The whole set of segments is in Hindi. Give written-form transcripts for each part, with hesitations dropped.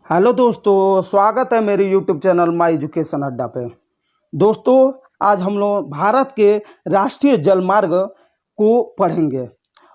हेलो दोस्तों, स्वागत है मेरे यूट्यूब चैनल माई एजुकेशन अड्डा पे। दोस्तों, आज हम लोग भारत के राष्ट्रीय जलमार्ग को पढ़ेंगे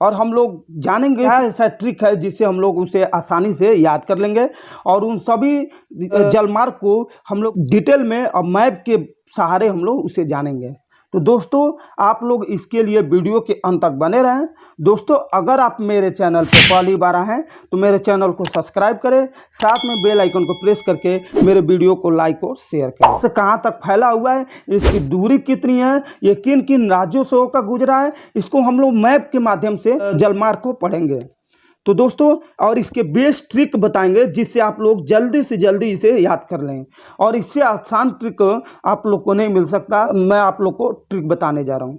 और हम लोग जानेंगे क्या ऐसा ट्रिक है जिससे हम लोग उसे आसानी से याद कर लेंगे और उन सभी जलमार्ग को हम लोग डिटेल में और मैप के सहारे हम लोग उसे जानेंगे। तो दोस्तों, आप लोग इसके लिए वीडियो के अंत तक बने रहें। दोस्तों, अगर आप मेरे चैनल पर पहली बार आए हैं तो मेरे चैनल को सब्सक्राइब करें, साथ में बेल आइकन को प्रेस करके मेरे वीडियो को लाइक और शेयर करें। इससे कहाँ तक फैला हुआ है, इसकी दूरी कितनी है, ये किन किन राज्यों से होकर गुजरा है, इसको हम लोग मैप के माध्यम से जलमार्ग को पढ़ेंगे। तो दोस्तों, और इसके बेस्ट ट्रिक बताएंगे जिससे आप लोग जल्दी से जल्दी इसे याद कर लें और इससे आसान ट्रिक आप लोग को नहीं मिल सकता। मैं आप लोग को ट्रिक बताने जा रहा हूं।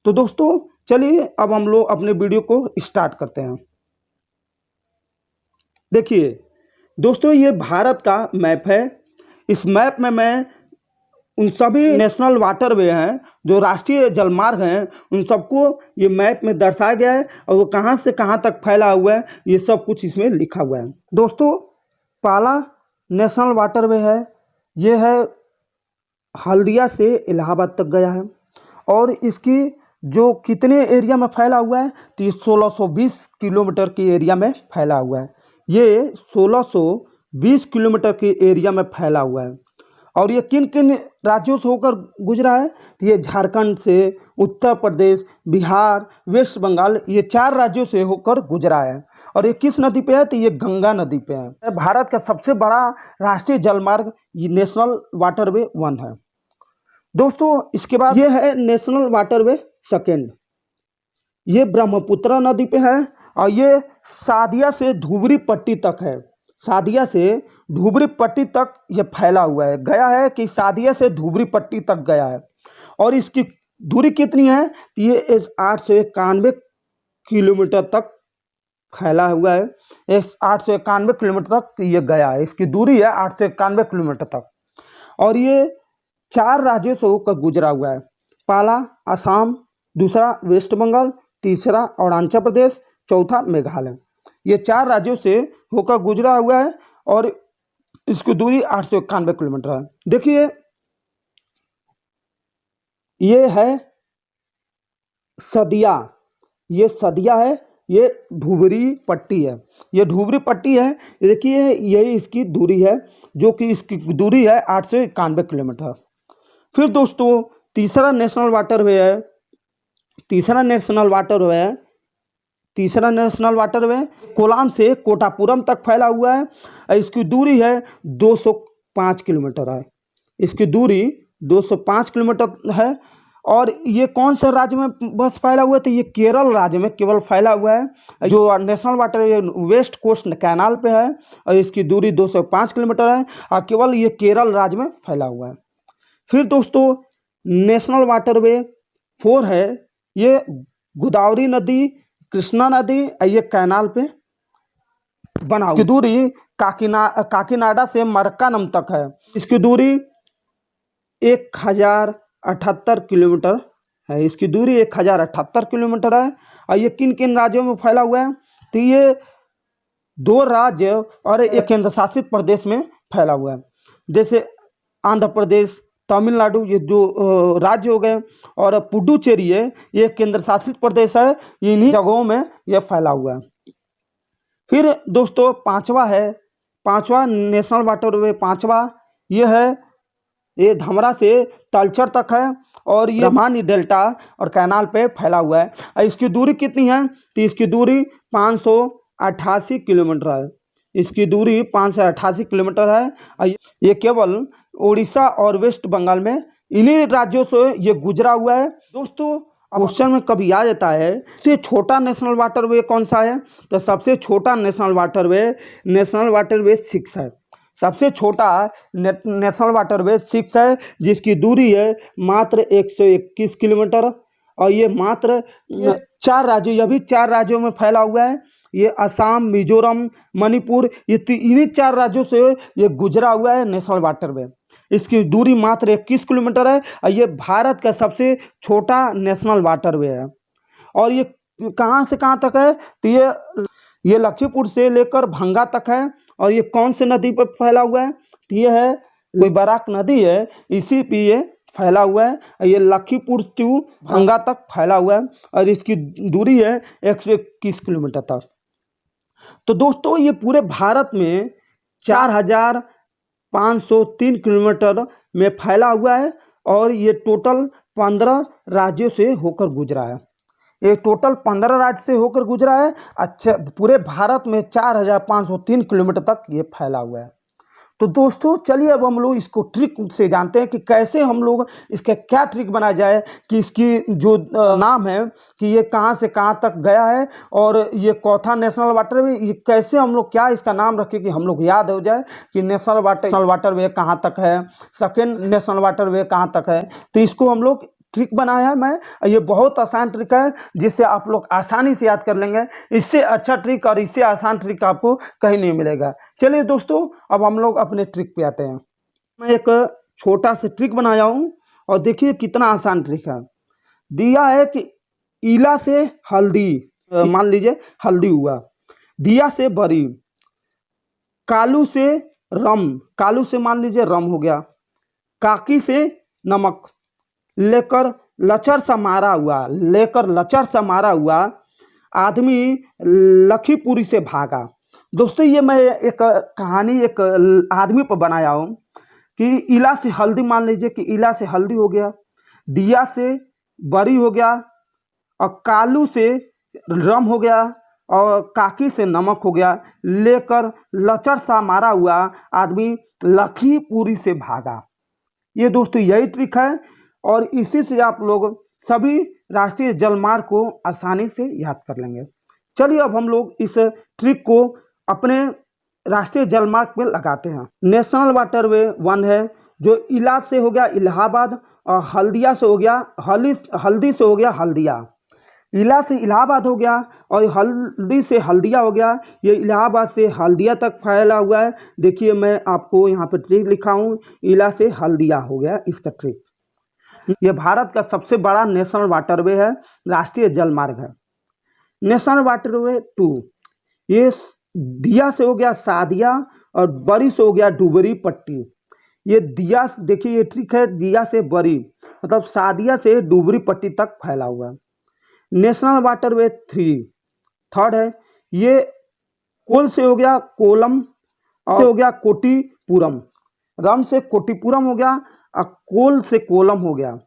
तो दोस्तों, चलिए अब हम लोग अपने वीडियो को स्टार्ट करते हैं। देखिए दोस्तों, ये भारत का मैप है। इस मैप में मैं उन सभी नेशनल वाटरवे हैं जो राष्ट्रीय जलमार्ग हैं, उन सबको ये मैप में दर्शाया गया है और वो कहाँ से कहाँ तक फैला हुआ है ये सब कुछ इसमें लिखा हुआ है। दोस्तों, पहला नेशनल वाटरवे है, ये है हल्दिया से इलाहाबाद तक गया है और इसकी जो कितने एरिया में फैला हुआ है तो ये 1620 किलोमीटर के एरिया में फैला हुआ है। ये 1620 किलोमीटर के एरिया में फैला हुआ है और ये किन किन राज्यों से होकर गुजरा है तो ये झारखंड से, उत्तर प्रदेश, बिहार, वेस्ट बंगाल, ये 4 राज्यों से होकर गुजरा है। और ये किस नदी पे है तो ये गंगा नदी पे है। भारत का सबसे बड़ा राष्ट्रीय जलमार्ग ये नेशनल वाटरवे 1 है। दोस्तों, इसके बाद ये है नेशनल वाटरवे 2, ये ब्रह्मपुत्र नदी पे है और ये सादिया से धुबरी पट्टी तक है। सादिया से धुबरी पट्टी तक ये फैला हुआ है, गया है कि सादिया से धुबरी पट्टी तक गया है। और इसकी दूरी कितनी है तो ये 891 किलोमीटर तक फैला हुआ है। 891 किलोमीटर तक ये गया है, इसकी दूरी है 891 किलोमीटर तक। और ये 4 राज्यों से होकर गुजरा हुआ है। पहला असम, दूसरा वेस्ट बंगाल, तीसरा अरुणाचल प्रदेश, चौथा मेघालय। ये 4 राज्यों से होकर गुजरा हुआ है और इसकी दूरी 891 किलोमीटर है। देखिए, ये है सदिया, ये सदिया है, ये धुबरी पट्टी है, ये धुबरी पट्टी है। देखिए, यही इसकी दूरी है जो कि इसकी दूरी है 891 किलोमीटर। फिर दोस्तों, तीसरा नेशनल वाटरवे कोलाम से कोटापुरम तक फैला हुआ है। इसकी दूरी है 205 किलोमीटर है, इसकी दूरी 205 किलोमीटर है। और ये कौन से राज्य में बस फैला हुआ है तो ये केरल राज्य में केवल फैला हुआ है। जो national waterway west coast canal पे है और इसकी दूरी 205 किलोमीटर है और केवल ये केरल राज्य में फैला हुआ है। फिर दोस्तों, नेशनल वाटरवे 4 है, ये गोदावरी नदी, कृष्णा नदी, ये कैनाल पे बना हुआ। इसकी दूरी काकीनाडा से मरक्कानम तक है। इसकी दूरी 1078 किलोमीटर है, इसकी दूरी 1078 किलोमीटर है। और ये किन किन राज्यों में फैला हुआ है तो ये 2 राज्य और एक केंद्र शासित प्रदेश में फैला हुआ है, जैसे आंध्र प्रदेश, तमिलनाडु, ये जो राज्य हो गए। और पुडुचेरी है, ये केंद्र शासित प्रदेश है, इन्हीं जगहों में ये फैला हुआ है। फिर दोस्तों, पांचवा नेशनल वाटरवे, ये है, ये धमरा से तलचर तक है और ये ब्रह्मणी डेल्टा और कैनाल पे फैला हुआ है। और इसकी दूरी कितनी है तो इसकी दूरी 588 किलोमीटर है, इसकी दूरी 588 किलोमीटर है। और ये केवल उड़ीसा और वेस्ट बंगाल में इन्हीं राज्यों से ये गुजरा हुआ है। दोस्तों, क्वेश्चन में कभी आ जाता है सबसे छोटा नेशनल वाटरवे कौन सा है तो सबसे छोटा नेशनल वाटरवे 6 है। सबसे छोटा नेशनल वाटरवे 6 है जिसकी दूरी है मात्र 121 किलोमीटर। और ये मात्र 4 राज्यों, यह भी 4 राज्यों में फैला हुआ है। ये असम, मिजोरम, मणिपुर, ये इन्हीं 4 राज्यों से ये गुजरा हुआ है नेशनल वाटरवे। इसकी दूरी मात्र 21 किलोमीटर है और ये भारत का सबसे छोटा नेशनल वाटरवे है। और ये कहाँ से कहाँ तक है तो ये लक्ष्मीपुर से लेकर भंगा तक है और ये कौन से नदी पर फैला हुआ है? तो ये है कोई बराक नदी है, इसी पे ये फैला हुआ है। ये लखीमपुर टू भंगा तक फैला हुआ है और इसकी दूरी है 121 किलोमीटर तक। तो दोस्तों ये पूरे भारत में 4503 किलोमीटर में फैला हुआ है और ये टोटल 15 राज्यों से होकर गुजरा है। ये टोटल 15 राज्य से होकर गुजरा है। अच्छा, पूरे भारत में 4503 किलोमीटर तक ये फैला हुआ है। तो दोस्तों चलिए अब हम लोग इसको ट्रिक से जानते हैं कि कैसे हम लोग इसका क्या ट्रिक बनाया जाए कि इसकी जो नाम है कि ये कहाँ से कहाँ तक गया है और ये चौथा नेशनल वाटरवे, ये कैसे हम लोग क्या इसका नाम रखें कि हम लोग याद हो जाए कि नेशनल वाटरवे कहाँ तक है, सेकेंड नेशनल वाटरवे कहाँ तक है। तो इसको हम लोग ट्रिक बनाया है मैं, ये बहुत आसान ट्रिक है जिससे आप लोग आसानी से याद कर लेंगे। इससे अच्छा ट्रिक और इससे आसान ट्रिक आपको कहीं नहीं मिलेगा। चलिए दोस्तों अब हम लोग अपने ट्रिक पे आते हैं। मैं एक छोटा सा ट्रिक बनाया हूँ और देखिए कितना आसान ट्रिक है। दिया है कि इला से हल्दी, मान लीजिए हल्दी हुआ, दिया से बरी, कालू से रम, कालू से मान लीजिए रम हो गया, काकी से नमक, लेकर लचर सा मारा हुआ, लेकर लचर सा मारा हुआ आदमी लखीपुरी से भागा। दोस्तों ये मैं एक कहानी एक आदमी पर बनाया हूँ कि इला से हल्दी, मान लीजिए कि इला से हल्दी हो गया, दिया से बरी हो गया और कालू से रम हो गया और काकी से नमक हो गया, लेकर लचर सा मारा हुआ आदमी लखीपुरी से भागा। ये दोस्तों यही ट्रिक है और इसी से आप लोग सभी राष्ट्रीय जलमार्ग को आसानी से याद कर लेंगे। चलिए अब हम लोग इस ट्रिक को अपने राष्ट्रीय जलमार्ग पे लगाते हैं। नेशनल वाटरवे 1 है जो इला से हो गया इलाहाबाद और हल्दिया से हो गया हल्दी से हो गया हल्दिया, इला से इलाहाबाद हो गया और हल्दी से हल्दिया हो गया। ये इलाहाबाद से हल्दिया तक फैला हुआ है। देखिए मैं आपको यहाँ पे ट्रिक लिखा हूँ, इला से हल्दिया हो गया इसका ट्रिक। ये भारत का सबसे बड़ा नेशनल वाटरवे है, राष्ट्रीय जलमार्ग है। नेशनल वाटरवे 2 ये दिया से हो गया सादिया और बरी से हो गया डुबरी पट्टी। ये दिया, देखिए ये ट्रिक है, दिया से बरी मतलब सादिया से डुबरी पट्टी तक फैला हुआ है। नेशनल वाटरवे 3 थर्ड है, ये कोल से हो गया कोलम और से हो गया कोटीपुरम, रम से कोटीपुरम हो गया और कोल से कोलम हो गया।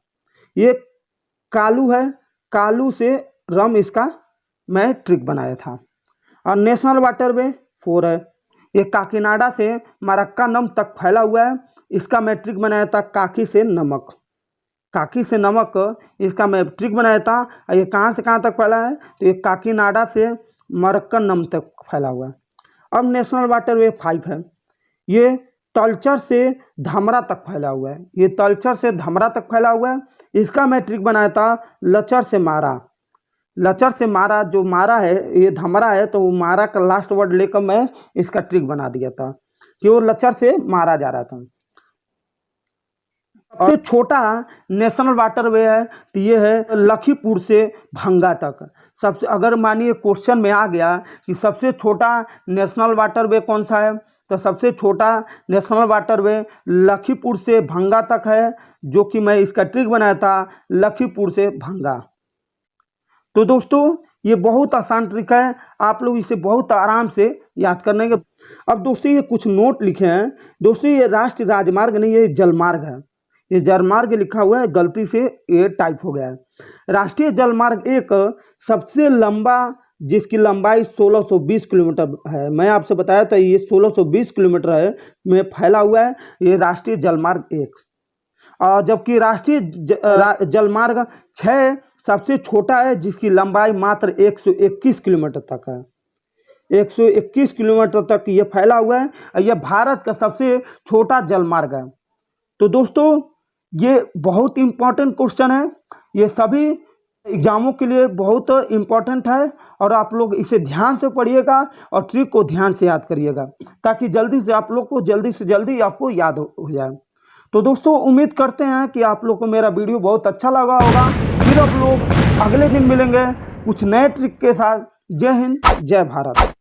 ये कालू है, कालू से रम, इसका मैं ट्रिक बनाया था। और नेशनल वाटरवे 4 है, ये काकीनाडा से मरक्कानम तक फैला हुआ है। इसका मैं ट्रिक बनाया था काकी से नमक, काकी से नमक इसका मैं ट्रिक बनाया था। और ये कहाँ से कहाँ तक फैला है तो ये काकीनाडा से मरक्कानम तक फैला हुआ है। अब नेशनल वाटरवे 5 है, ये तलचर से धमरा तक फैला हुआ है। ये तलचर से धमरा तक फैला हुआ है। इसका मैं ट्रिक बनाया था लचर से मारा, लचर से मारा, जो मारा है ये धमरा है तो वो मारा का लास्ट वर्ड लेकर मैं इसका ट्रिक बना दिया था कि वो लचर से मारा जा रहा था। सबसे छोटा नेशनल वाटरवे है तो ये है लखीमपुर से भंगा तक। सबसे, अगर मानिए क्वेश्चन में आ गया कि सबसे छोटा नेशनल वाटरवे कौन सा है तो सबसे छोटा नेशनल वाटरवे लखीमपुर से भंगा तक है, जो कि मैं इसका ट्रिक बनाया था लखीमपुर से भंगा। तो दोस्तों ये बहुत आसान ट्रिक है, आप लोग इसे बहुत आराम से याद करने के। अब दोस्तों ये कुछ नोट लिखे हैं। दोस्तों ये राष्ट्रीय राजमार्ग नहीं, ये जलमार्ग है। ये जलमार्ग लिखा हुआ है, गलती से ये टाइप हो गया है। राष्ट्रीय जलमार्ग 1 सबसे लंबा, जिसकी लंबाई 1620 किलोमीटर है। मैं आपसे बताया था ये 1620 किलोमीटर है में फैला हुआ है ये राष्ट्रीय जलमार्ग 1। और जबकि राष्ट्रीय जलमार्ग 6 सबसे छोटा है, जिसकी लंबाई मात्र 121 किलोमीटर तक है। 121 किलोमीटर तक ये फैला हुआ है और यह भारत का सबसे छोटा जलमार्ग है। तो दोस्तों ये बहुत इम्पोर्टेंट क्वेश्चन है, ये सभी एग्जामों के लिए बहुत इम्पोर्टेंट है और आप लोग इसे ध्यान से पढ़िएगा और ट्रिक को ध्यान से याद करिएगा ताकि जल्दी से आप लोग को जल्दी से जल्दी आपको याद हो जाए। तो दोस्तों उम्मीद करते हैं कि आप लोग को मेरा वीडियो बहुत अच्छा लगा होगा। फिर आप लोग अगले दिन मिलेंगे कुछ नए ट्रिक के साथ। जय हिंद, जय भारत।